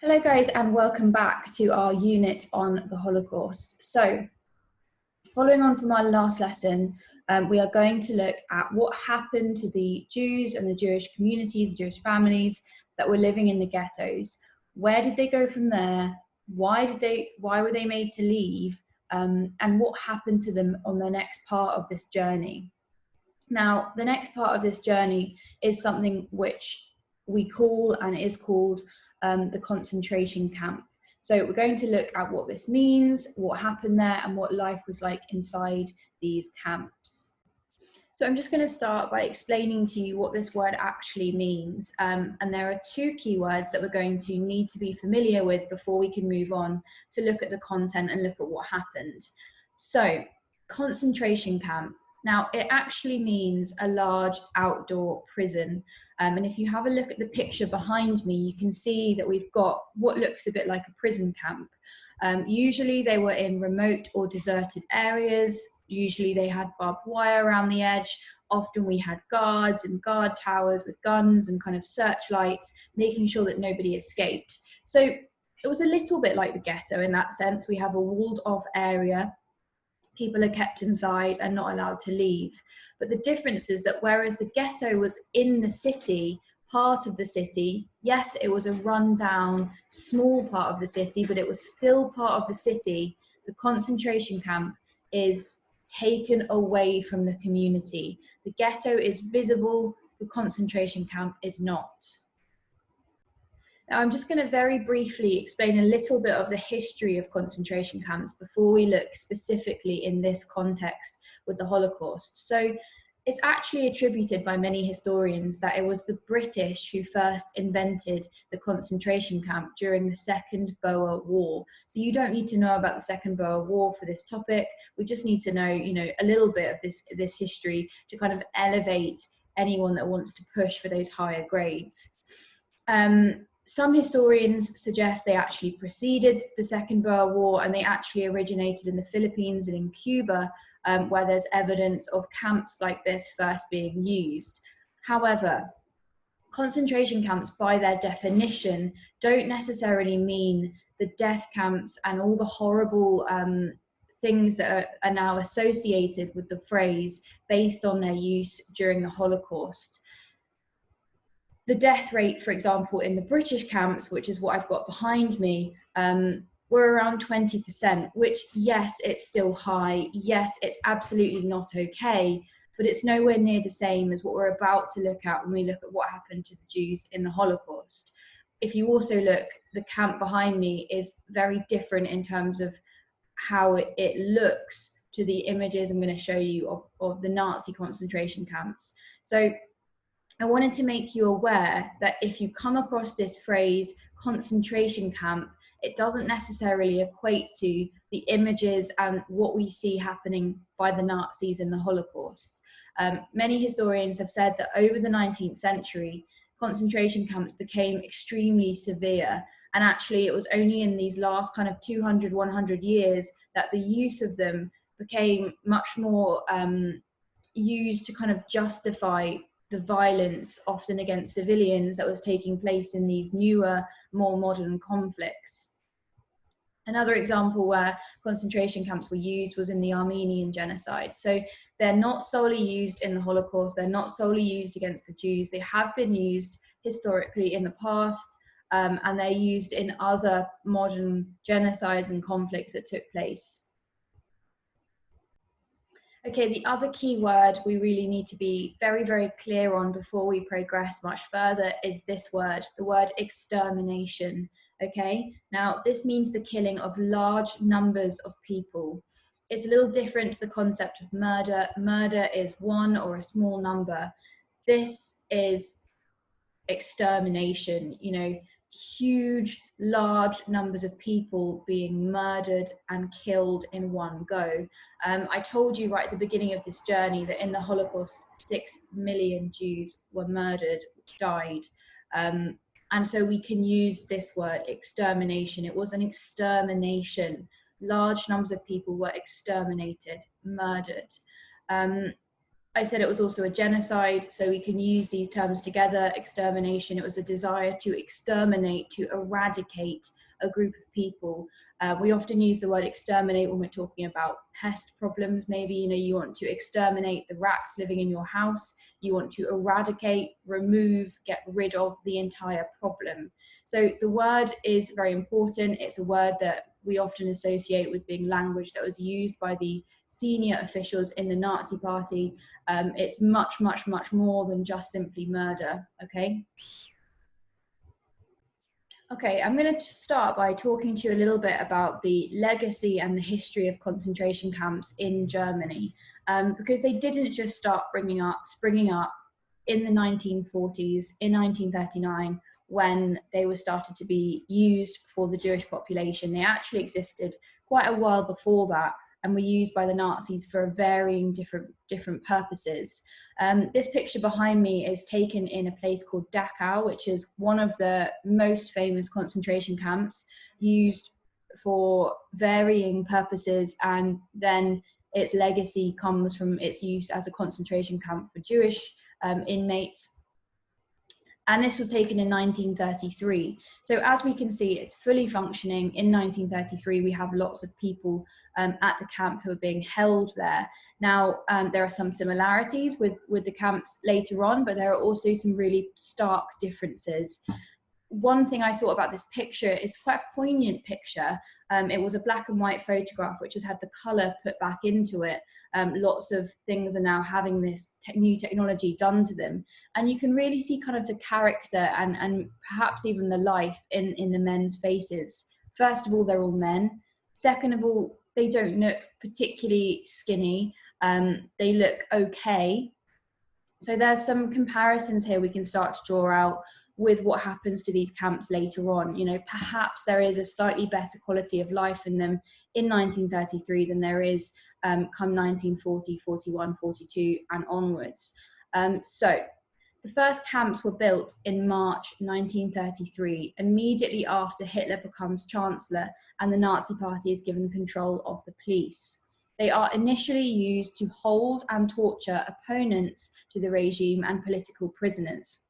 Hello guys, and welcome back to our unit on the Holocaust. So, following on from our last lesson, we are going to look at what happened to the Jews and the Jewish communities, the Jewish families that were living in the ghettos. Where did they go from there? Why were they made to leave? And what happened to them on the next part of this journey? Now, the next part of this journey is something which we call and is called the concentration camp. So we're going to look at what this means, what happened there, and what life was like inside these camps. So I'm just going to start by explaining to you what this word actually means. And there are two keywords that we're going to need to be familiar with before we can move on to look at the content and look at what happened. So, concentration camp. Now, it actually means a large outdoor prison. And if you have a look at the picture behind me, you can see that we've got what looks a bit like a prison camp. Usually they were in remote or deserted areas. Usually they had barbed wire around the edge. Often we had guards and guard towers with guns and kind of searchlights, making sure that nobody escaped. So it was a little bit like the ghetto in that sense. We have a walled off area. People are kept inside and not allowed to leave. But the difference is that whereas the ghetto was in the city, part of the city, yes, it was a rundown, small part of the city, but it was still part of the city. The concentration camp is taken away from the community. The ghetto is visible, the concentration camp is not. Now, I'm just going to very briefly explain a little bit of the history of concentration camps before we look specifically in this context with the Holocaust. So it's actually attributed by many historians that it was the British who first invented the concentration camp during the Second Boer War. So you don't need to know about the Second Boer War for this topic. We just need to know, a little bit of this history to kind of elevate anyone that wants to push for those higher grades. Some historians suggest they actually preceded the Second Boer War, and they actually originated in the Philippines and in Cuba, where there's evidence of camps like this first being used. However, concentration camps, by their definition, don't necessarily mean the death camps and all the horrible things that are now associated with the phrase based on their use during the Holocaust. The death rate, for example, in the British camps, which is what I've got behind me, were around 20%, which, yes, it's still high. Yes, it's absolutely not okay, but it's nowhere near the same as what we're about to look at when we look at what happened to the Jews in the Holocaust. If you also look, the camp behind me is very different in terms of how it looks to the images I'm going to show you of the Nazi concentration camps. So I wanted to make you aware that if you come across this phrase, concentration camp, it doesn't necessarily equate to the images and what we see happening by the Nazis in the Holocaust. Many historians have said that over the 19th century, concentration camps became extremely severe. And actually, it was only in these last kind of 200, 100 years that the use of them became much more used to kind of justify the violence, often against civilians, that was taking place in these newer, more modern conflicts. Another example where concentration camps were used was in the Armenian genocide. So they're not solely used in the Holocaust, they're not solely used against the Jews. They have been used historically in the past, and they're used in other modern genocides and conflicts that took place. Okay, the other key word we really need to be very, very clear on before we progress much further is this word, the word extermination. Okay, now this means the killing of large numbers of people. It's a little different to the concept of murder. Murder is one or a small number. This is extermination, huge, large numbers of people being murdered and killed in one go. I told you right at the beginning of this journey that in the Holocaust, 6 million Jews were murdered, died. And so we can use this word, extermination. It was an extermination. Large numbers of people were exterminated, murdered. I said it was also a genocide, so we can use these terms together. Extermination, it was a desire to exterminate, to eradicate a group of people. We often use the word exterminate when we're talking about pest problems. Maybe, you want to exterminate the rats living in your house. You want to eradicate, remove, get rid of the entire problem. So the word is very important. It's a word that we often associate with being language that was used by the senior officials in the Nazi Party. It's much, much, much more than just simply murder, okay? Okay, I'm going to start by talking to you a little bit about the legacy and the history of concentration camps in Germany, because they didn't just start springing up in the 1940s, in 1939, when they were started to be used for the Jewish population. They actually existed quite a while before that, and were used by the Nazis for varying different purposes. This picture behind me is taken in a place called Dachau, which is one of the most famous concentration camps, used for varying purposes, and then its legacy comes from its use as a concentration camp for Jewish inmates. And this was taken in 1933. So as we can see, it's fully functioning. In 1933, we have lots of people at the camp who are being held there. Now, there are some similarities with the camps later on, but there are also some really stark differences. One thing I thought about this picture is quite a poignant picture. It was a black and white photograph, which has had the color put back into it. Lots of things are now having this new technology done to them. And you can really see kind of the character and perhaps even the life in the men's faces. First of all, they're all men. Second of all, they don't look particularly skinny. They look okay. So there's some comparisons here we can start to draw out with what happens to these camps later on. Perhaps there is a slightly better quality of life in them in 1933 than there is come 1940, 41, 42 and onwards. So the first camps were built in March 1933, immediately after Hitler becomes Chancellor and the Nazi Party is given control of the police. They are initially used to hold and torture opponents to the regime and political prisoners.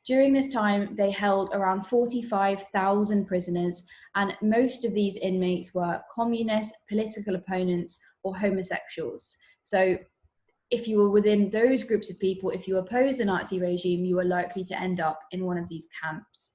During this time, they held around 45,000 prisoners, and most of these inmates were communists, political opponents, or homosexuals. So if you were within those groups of people, if you opposed the Nazi regime, you were likely to end up in one of these camps.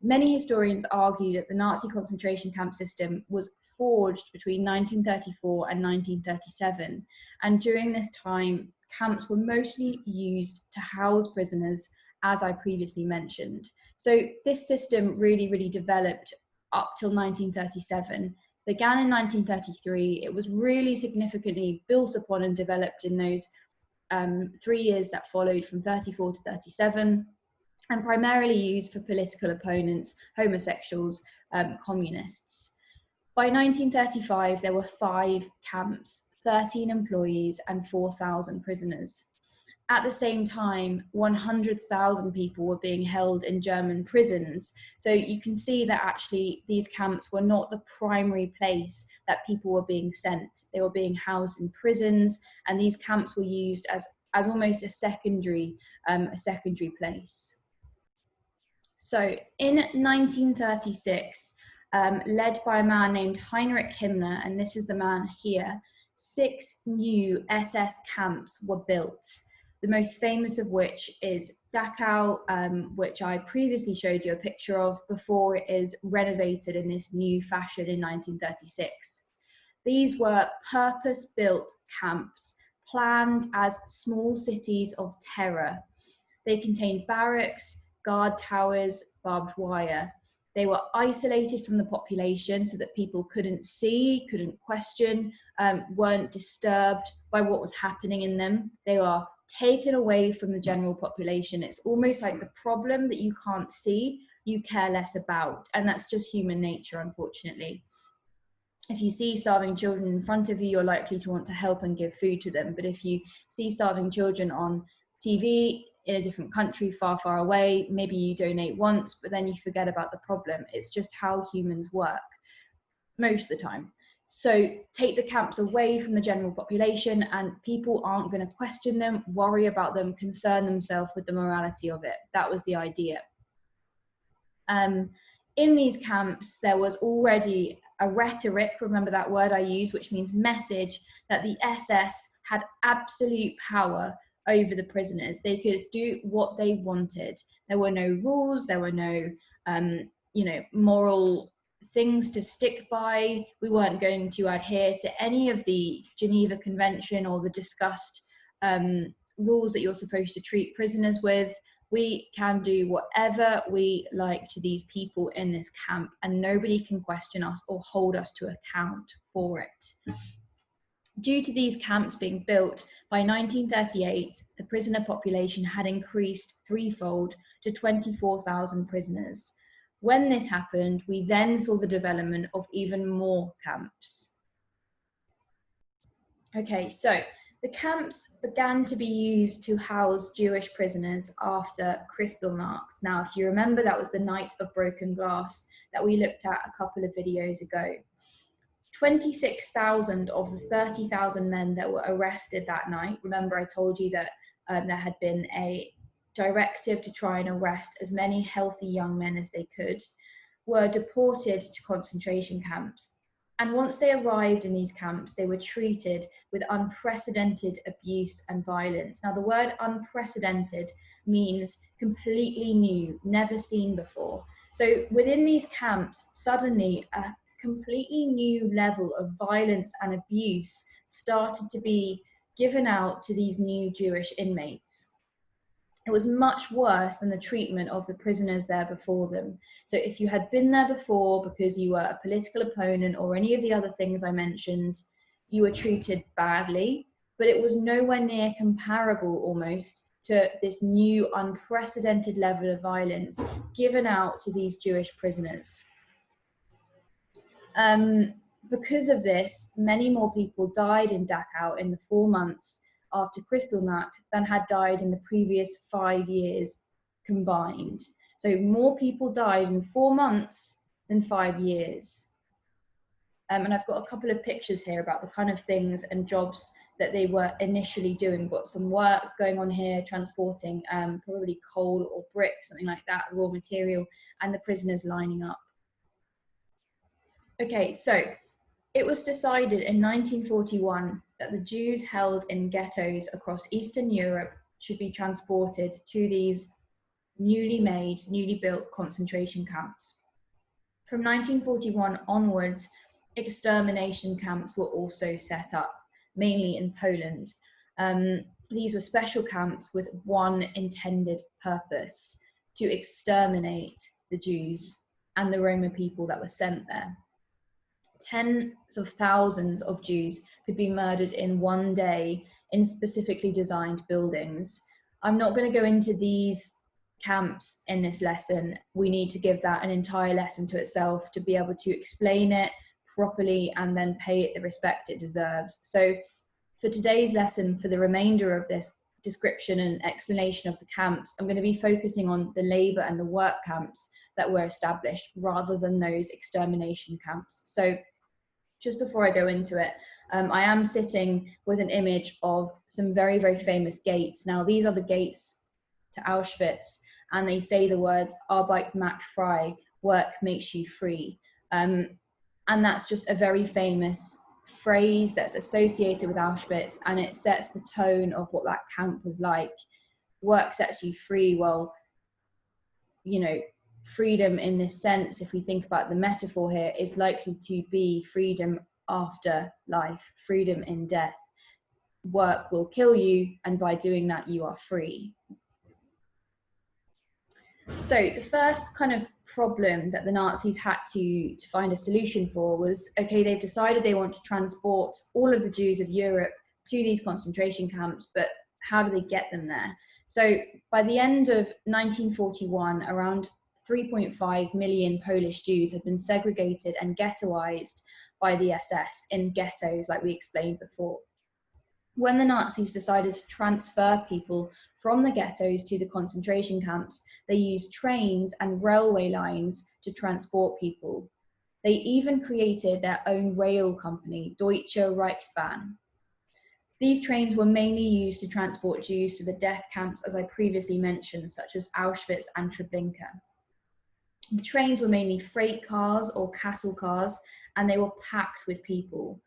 Many historians argue that the Nazi concentration camp system was forged between 1934 and 1937, and during this time, camps were mostly used to house prisoners, as I previously mentioned. So this system really developed up till 1937. Began in 1933. It was really significantly built upon and developed in those 3 years that followed from 34 to 37, and primarily used for political opponents, homosexuals, communists. By 1935, there were 5 camps, 13 employees, and 4,000 prisoners. At the same time, 100,000 people were being held in German prisons. So you can see that actually these camps were not the primary place that people were being sent. They were being housed in prisons, and these camps were used as almost a secondary place. So in 1936, led by a man named Heinrich Himmler, and this is the man here, 6 new SS camps were built. The most famous of which is Dachau, which I previously showed you a picture of before it is renovated in this new fashion in 1936. These were purpose-built camps planned as small cities of terror. They contained barracks, guard towers, barbed wire. They were isolated from the population so that people couldn't see, couldn't question, weren't disturbed by what was happening in them. They are taken away from the general population. It's almost like the problem that you can't see, you care less about. And that's just human nature, unfortunately. If you see starving children in front of you, you're likely to want to help and give food to them. But if you see starving children on TV in a different country, far, far away, maybe you donate once, but then you forget about the problem. It's just how humans work most of the time. So take the camps away from the general population, and people aren't going to question them, worry about them, concern themselves with the morality of it. That was the idea. In these camps, there was already a rhetoric, remember that word I use, which means message, that the SS had absolute power over the prisoners. They could do what they wanted. There were no rules, there were no moral things to stick by. We weren't going to adhere to any of the Geneva Convention or the discussed rules that you're supposed to treat prisoners with. We can do whatever we like to these people in this camp, and nobody can question us or hold us to account for it. Due to these camps being built, by 1938, the prisoner population had increased threefold to 24,000 prisoners. When this happened, we then saw the development of even more camps. Okay, so the camps began to be used to house Jewish prisoners after Kristallnacht. Now, if you remember, that was the night of broken glass that we looked at a couple of videos ago. 26,000 of the 30,000 men that were arrested that night, remember I told you that there had been a directive to try and arrest as many healthy young men as they could, were deported to concentration camps. And once they arrived in these camps, they were treated with unprecedented abuse and violence. Now, the word unprecedented means completely new, never seen before. So within these camps, suddenly a completely new level of violence and abuse started to be given out to these new Jewish inmates. It was much worse than the treatment of the prisoners there before them. So if you had been there before because you were a political opponent or any of the other things I mentioned, you were treated badly, but it was nowhere near comparable almost to this new unprecedented level of violence given out to these Jewish prisoners. Because of this, many more people died in Dachau in the 4 months after Kristallnacht than had died in the previous 5 years combined. So more people died in 4 months than 5 years. And I've got a couple of pictures here about the kind of things and jobs that they were initially doing. Got some work going on here, transporting probably coal or brick, something like that, raw material, and the prisoners lining up. Okay, so it was decided in 1941 that the Jews held in ghettos across Eastern Europe should be transported to these newly made, newly built concentration camps. From 1941 onwards, extermination camps were also set up, mainly in Poland. These were special camps with one intended purpose: to exterminate the Jews and the Roma people that were sent there. Tens of thousands of Jews could be murdered in one day in specifically designed buildings. I'm not going to go into these camps in this lesson. We need to give that an entire lesson to itself to be able to explain it properly and then pay it the respect it deserves. So for today's lesson, for the remainder of this description and explanation of the camps, I'm going to be focusing on the labor and the work camps that were established rather than those extermination camps. So just before I go into it, I am sitting with an image of some very, very famous gates. Now, these are the gates to Auschwitz, and they say the words, Arbeit macht frei, work makes you free. And that's just a very famous phrase that's associated with Auschwitz, and it sets the tone of what that camp was like. Work sets you free. Well, you know, freedom in this sense, if we think about the metaphor here, is likely to be freedom after life, freedom in death. Work will kill you, and by doing that, you are free. So the first kind of problem that the Nazis had to find a solution for was, okay, they've decided they want to transport all of the Jews of Europe to these concentration camps, but how do they get them there? So by the end of 1941, around 3.5 million Polish Jews had been segregated and ghettoized by the SS in ghettos, like we explained before. When the Nazis decided to transfer people from the ghettos to the concentration camps, they used trains and railway lines to transport people. They even created their own rail company, Deutsche Reichsbahn. These trains were mainly used to transport Jews to the death camps, as I previously mentioned, such as Auschwitz and Treblinka. The trains were mainly freight cars or cattle cars, and they were packed with people,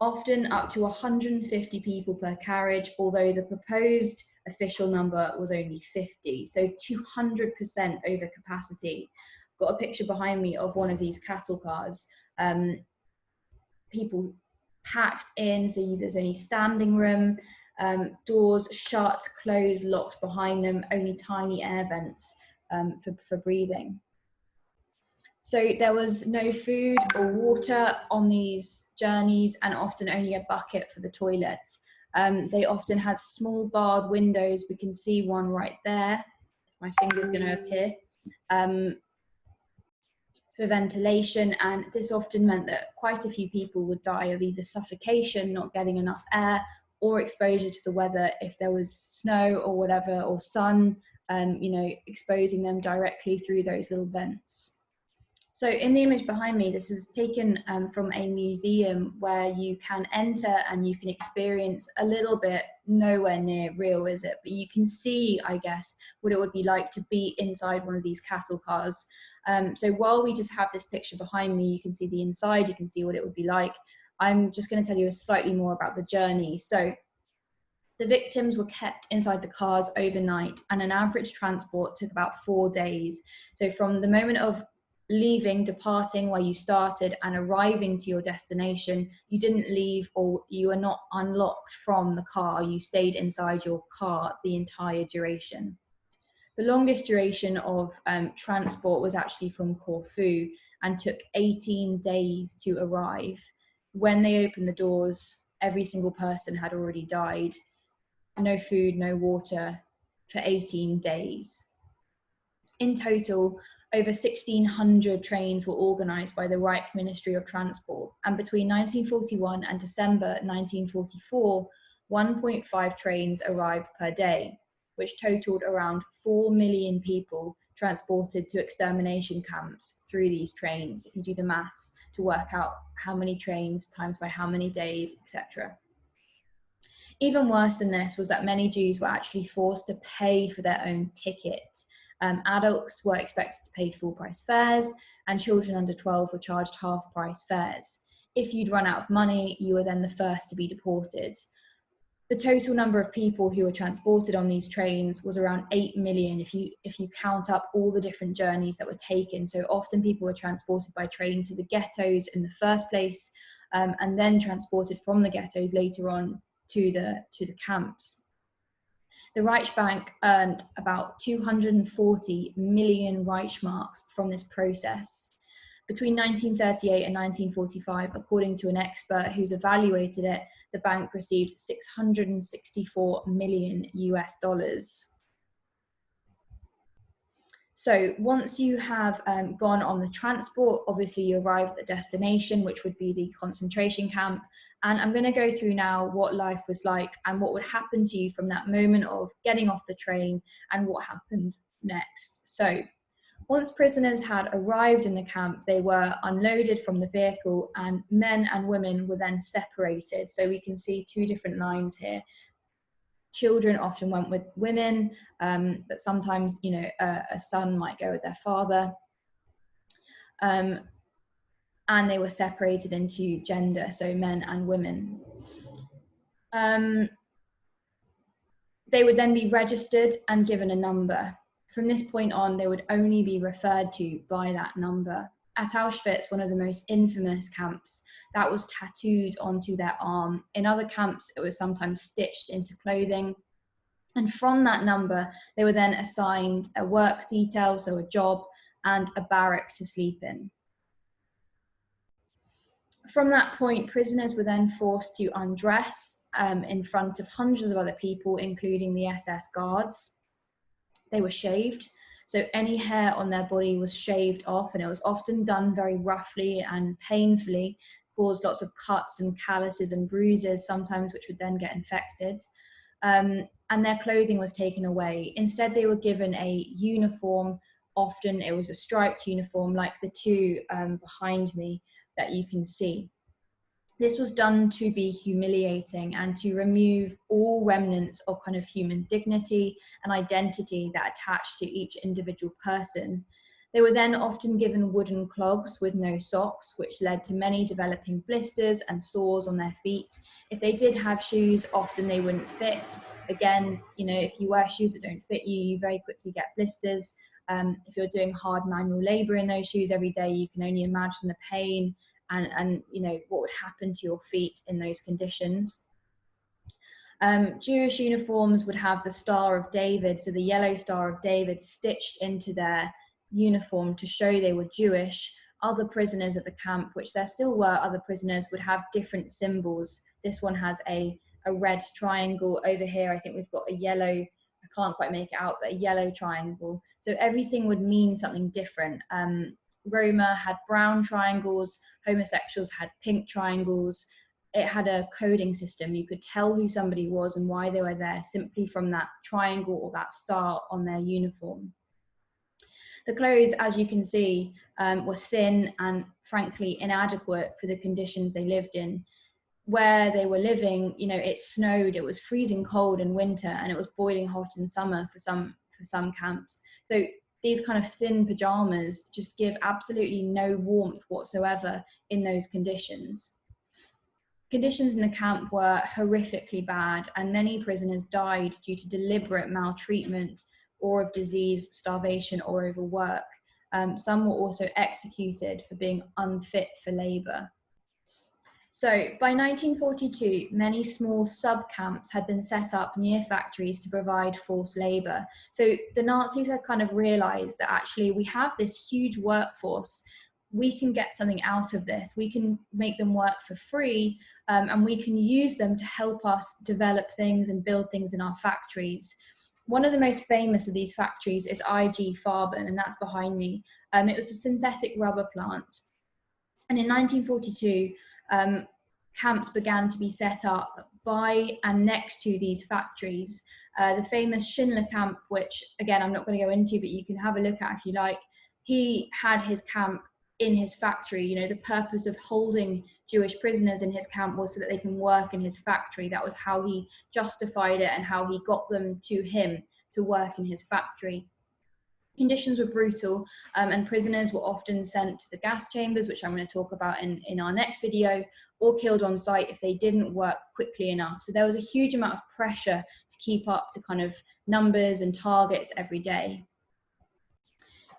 often up to 150 people per carriage, although the proposed official number was only 50, so 200% over capacity. Got a picture behind me of one of these cattle cars. People packed in, so there's only standing room, doors shut, closed, locked behind them, only tiny air vents for breathing. So there was no food or water on these journeys, and often only a bucket for the toilets. They often had small barred windows. We can see one right there. My finger's going to appear. For ventilation, and this often meant that quite a few people would die of either suffocation, not getting enough air, or exposure to the weather if there was snow or whatever, or sun, exposing them directly through those little vents. So in the image behind me, this is taken from a museum where you can enter and you can experience a little bit, nowhere near real, is it? But you can see, I guess, what it would be like to be inside one of these cattle cars. So while we just have this picture behind me, you can see the inside, you can see what it would be like. I'm just going to tell you slightly more about the journey. So the victims were kept inside the cars overnight, and an average transport took about 4 days. So from the moment of leaving, departing where you started, and arriving to your destination, you didn't leave, or you were not unlocked from the car. You stayed inside your car the entire duration. The longest duration of transport was actually from Corfu and took 18 days to arrive. When they opened the doors, every single person had already died. No food, no water for 18 days. In total, over 1,600 trains were organised by the Reich Ministry of Transport, and between 1941 and December 1944, 1.5 trains arrived per day, which totaled around 4 million people transported to extermination camps through these trains, if you do the maths to work out how many trains times by how many days, etc. Even worse than this was that many Jews were actually forced to pay for their own ticket. Adults were expected to pay full price fares, and children under 12 were charged half price fares. If you'd run out of money, you were then the first to be deported. The total number of people who were transported on these trains was around 8 million if you count up all the different journeys that were taken. So often people were transported by train to the ghettos in the first place, and then transported from the ghettos later on to the camps. The Reichsbank earned about 240 million Reichsmarks from this process. Between 1938 and 1945, according to an expert who's evaluated it, the bank received 664 million US dollars. So once you have gone on the transport, obviously you arrive at the destination, which would be the concentration camp. And I'm going to go through now what life was like and what would happen to you from that moment of getting off the train and what happened next. So once prisoners had arrived in the camp, they were unloaded from the vehicle, and men and women were then separated. So we can see two different lines here. Children often went with women, but sometimes, a son might go with their father. And they were separated into gender, so men and women. They would then be registered and given a number. From this point on, they would only be referred to by that number. At Auschwitz, one of the most infamous camps, that was tattooed onto their arm. In other camps, it was sometimes stitched into clothing. And from that number, they were then assigned a work detail, so a job, and a barrack to sleep in. From that point, prisoners were then forced to undress in front of hundreds of other people, including the SS guards. They were shaved, so any hair on their body was shaved off, and it was often done very roughly and painfully, caused lots of cuts and calluses and bruises sometimes, which would then get infected. And their clothing was taken away. Instead, they were given a uniform Often it was a striped uniform like the two behind me that you can see. This was done to be humiliating and to remove all remnants of kind of human dignity and identity that attached to each individual person. They were then often given wooden clogs with no socks, which led to many developing blisters and sores on their feet. If they did have shoes, often they wouldn't fit. Again, you know, if you wear shoes that don't fit you, you very quickly get blisters. If you're doing hard manual labor in those shoes every day, you can only imagine the pain and you know what would happen to your feet in those conditions. Jewish uniforms would have the Star of David, so the yellow Star of David, stitched into their uniform to show they were Jewish. Other prisoners at the camp, which there still were other prisoners, would have different symbols. This one has a red triangle. Over here I think we've got a yellow, I can't quite make it out, but a yellow triangle. So everything would mean something different. Roma had brown triangles, homosexuals had pink triangles. It had a coding system. You could tell who somebody was and why they were there simply from that triangle or that star on their uniform. The clothes, as you can see, were thin and frankly inadequate for the conditions they lived in. Where they were living, you know, it snowed, it was freezing cold in winter, and it was boiling hot in summer for some camps. So these kind of thin pajamas just give absolutely no warmth whatsoever in those conditions. Conditions in the camp were horrifically bad, and many prisoners died due to deliberate maltreatment or of disease, starvation, or overwork. Some were also executed for being unfit for labor. So by 1942, many small sub-camps had been set up near factories to provide forced labor. So the Nazis had kind of realized that actually we have this huge workforce, we can get something out of this, we can make them work for free, and we can use them to help us develop things and build things in our factories. One of the most famous of these factories is IG Farben, and that's behind me. It was a synthetic rubber plant. And in 1942, camps began to be set up by and next to these factories. The famous Schindler camp, which again, I'm not going to go into, but you can have a look at if you like. He had his camp in his factory. You know, the purpose of holding Jewish prisoners in his camp was so that they can work in his factory. That was how he justified it and how he got them to him to work in his factory. Conditions were brutal, and prisoners were often sent to the gas chambers, which I'm going to talk about in our next video, or killed on site if they didn't work quickly enough. So there was a huge amount of pressure to keep up to kind of numbers and targets every day.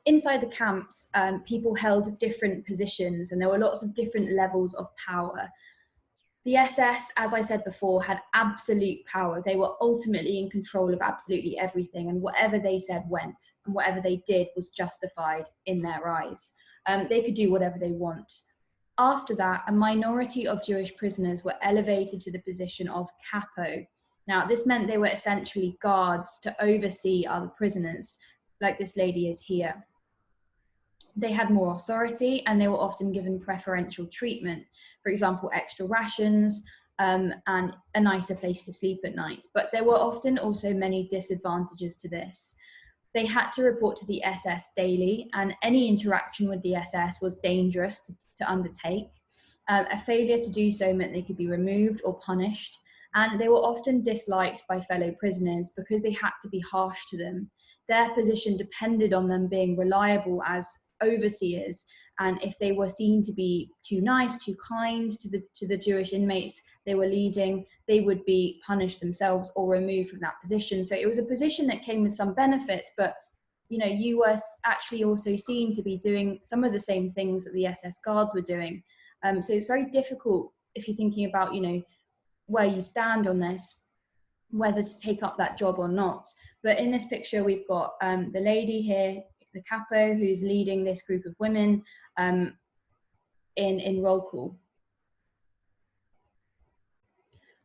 Inside the camps, people held different positions, and there were lots of different levels of power. The SS, as I said before, had absolute power. They were ultimately in control of absolutely everything, and whatever they said went, and whatever they did was justified in their eyes. They could do whatever they want. After that, a minority of Jewish prisoners were elevated to the position of capo. Now, this meant they were essentially guards to oversee other prisoners, like this lady is here. They had more authority, and they were often given preferential treatment, for example, extra rations and a nicer place to sleep at night. But there were often also many disadvantages to this. They had to report to the SS daily, and any interaction with the SS was dangerous to undertake. A failure to do so meant they could be removed or punished, and they were often disliked by fellow prisoners because they had to be harsh to them. Their position depended on them being reliable as overseers, and if they were seen to be too nice, too kind to the Jewish inmates they were leading, they would be punished themselves or removed from that position. So it was a position that came with some benefits, but you know, you were actually also seen to be doing some of the same things that the SS guards were doing. So it's very difficult if you're thinking about, you know, where you stand on this, whether to take up that job or not. But in this picture, we've got the lady here, the capo, who's leading this group of women in roll call.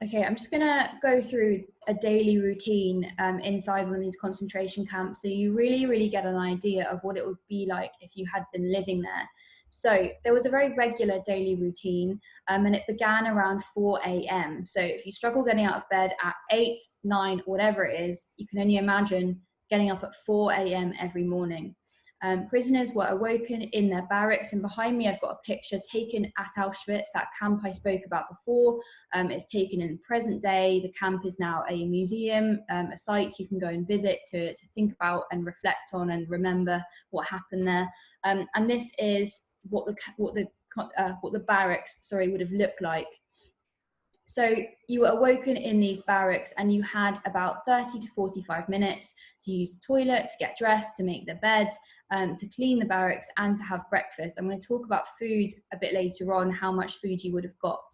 Okay, I'm just gonna go through a daily routine inside one of these concentration camps, so you really get an idea of what it would be like if you had been living there. So there was a very regular daily routine, and it began around 4 a.m. So if you struggle getting out of bed at 8, 9, whatever it is, you can only imagine getting up at 4 a.m. every morning. Prisoners were awoken in their barracks, and behind me I've got a picture taken at Auschwitz, that camp I spoke about before. It's taken in the present day. The camp is now a museum, a site you can go and visit to think about and reflect on and remember what happened there. And this is what the barracks, would have looked like. So you were awoken in these barracks, and you had about 30 to 45 minutes to use the toilet, to get dressed, to make the bed, to clean the barracks, and to have breakfast. I'm going to talk about food a bit later on, how much food you would have got.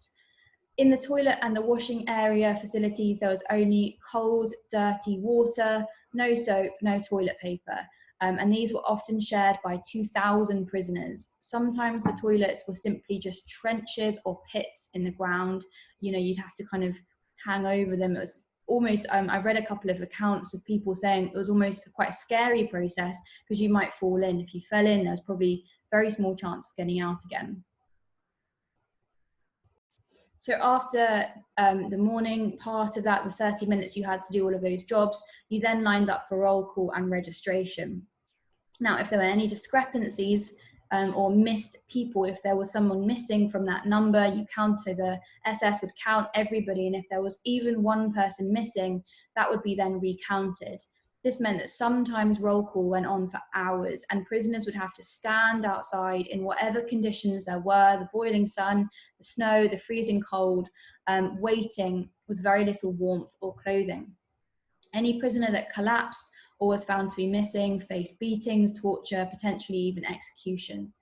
In the toilet and the washing area facilities, there was only cold, dirty water, no soap, no toilet paper. And these were often shared by 2,000 prisoners. Sometimes the toilets were simply just trenches or pits in the ground. You know, you'd have to kind of hang over them. It was almost, I've read a couple of accounts of people saying it was almost quite a scary process, because you might fall in. If you fell in, there's probably very small chance of getting out again. So after the morning part of that, the 30 minutes you had to do all of those jobs, you then lined up for roll call and registration. Now, if there were any discrepancies or missed people, if there was someone missing from that number, you count, so the SS would count everybody, and if there was even one person missing, that would be then recounted. This meant that sometimes roll call went on for hours, and prisoners would have to stand outside in whatever conditions there were, the boiling sun, the snow, the freezing cold, waiting with very little warmth or clothing. Any prisoner that collapsed or was found to be missing faced beatings, torture, potentially even execution.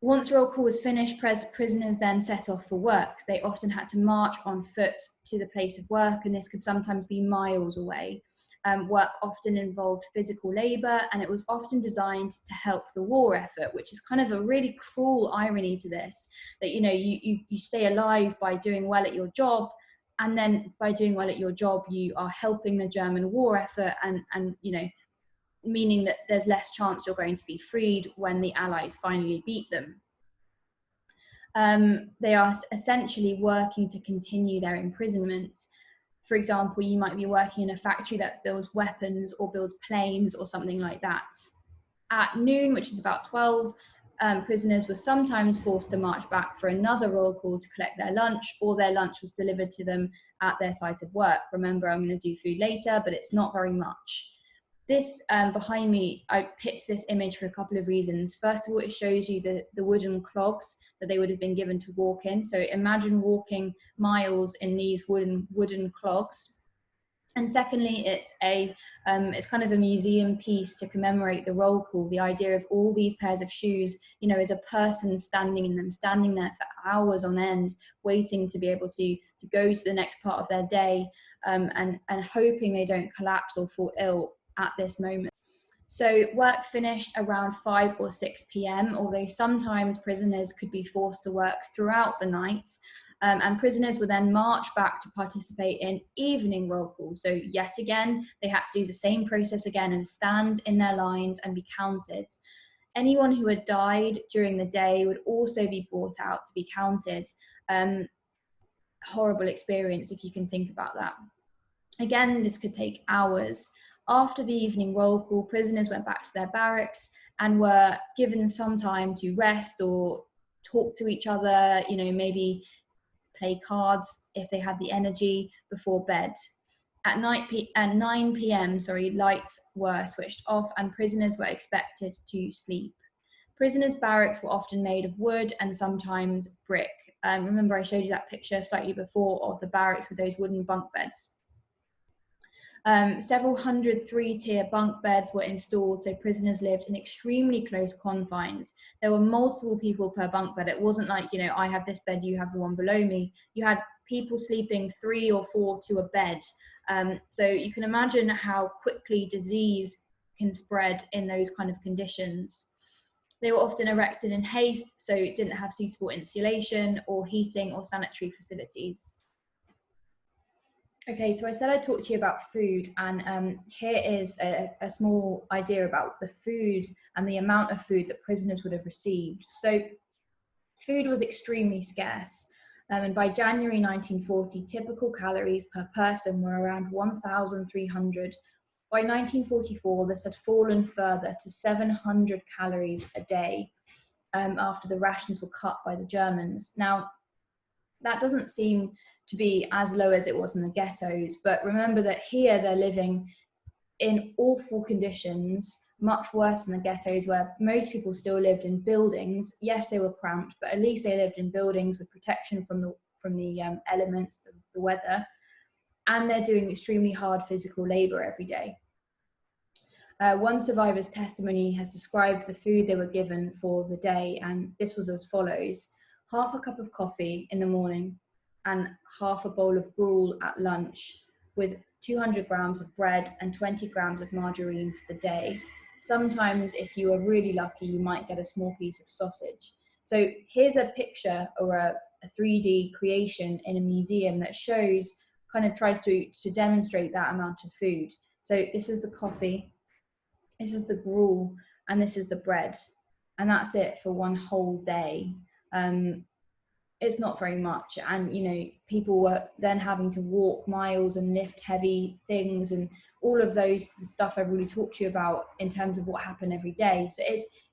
Once roll call was finished, prisoners then set off for work. They often had to march on foot to the place of work, and this could sometimes be miles away. Work often involved physical labor, and it was often designed to help the war effort, which is kind of a really cruel irony to this, that, you know, you stay alive by doing well at your job, and then by doing well at your job, you are helping the German war effort, and you know, meaning that there's less chance you're going to be freed when the Allies finally beat them. They are essentially working to continue their imprisonment. For example, you might be working in a factory that builds weapons or builds planes or something like that. At noon, which is about 12, prisoners were sometimes forced to march back for another roll call to collect their lunch, or their lunch was delivered to them at their site of work. Remember, I'm going to do food later, but it's not very much. This behind me, I picked this image for a couple of reasons. First of all, it shows you the wooden clogs that they would have been given to walk in. So imagine walking miles in these wooden clogs. And secondly, it's kind of a museum piece to commemorate the roll call. The idea of all these pairs of shoes, you know, as a person standing in them, standing there for hours on end, waiting to be able to go to the next part of their day, and hoping they don't collapse or fall ill at this moment. So work finished around 5 or 6 p.m, although sometimes prisoners could be forced to work throughout the night. And prisoners would then march back to participate in evening roll call. So yet again, they had to do the same process again and stand in their lines and be counted. Anyone who had died during the day would also be brought out to be counted. Horrible experience if you can think about that. Again, this could take hours. After the evening roll call, prisoners went back to their barracks and were given some time to rest or talk to each other, you know, maybe play cards if they had the energy before bed. At 9 p.m, lights were switched off and prisoners were expected to sleep. Prisoners' barracks were often made of wood and sometimes brick. Remember I showed you that picture slightly before of the barracks with those wooden bunk beds. Several hundred three-tier bunk beds were installed, so prisoners lived in extremely close confines. There were multiple people per bunk bed. It wasn't like, you know, I have this bed, you have the one below me. You had people sleeping 3 or 4 to a bed. So you can imagine how quickly disease can spread in those kind of conditions. They were often erected in haste, so it didn't have suitable insulation or heating or sanitary facilities. Okay, so I said I'd talk to you about food, and here is a small idea about the food and the amount of food that prisoners would have received. So food was extremely scarce, and by January 1940, typical calories per person were around 1,300, by 1944, this had fallen further to 700 calories a day after the rations were cut by the Germans. Now, that doesn't seem to be as low as it was in the ghettos, but remember that here they're living in awful conditions, much worse than the ghettos, where most people still lived in buildings. Yes, they were cramped, but at least they lived in buildings with protection from the elements, the weather, and they're doing extremely hard physical labor every day. One survivor's testimony has described the food they were given for the day, and this was as follows: half a cup of coffee in the morning and half a bowl of gruel at lunch, with 200 grams of bread and 20 grams of margarine for the day. Sometimes, if you were really lucky, you might get a small piece of sausage. So here's a picture or a 3D creation in a museum that shows, kind of tries to demonstrate that amount of food. So this is the coffee, this is the gruel, and this is the bread, and that's it for one whole day. It's not very much, and people were then having to walk miles and lift heavy things, and all of those, the stuff I've really talked to you about in terms of what happened every day. So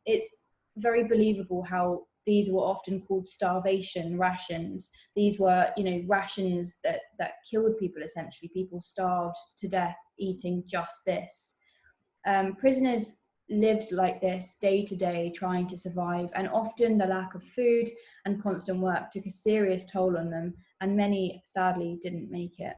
it's very believable how these were often called starvation rations. These were rations that killed people. Essentially, people starved to death eating just this. Prisoners lived like this day to day, trying to survive, and often the lack of food and constant work took a serious toll on them, and many sadly didn't make it.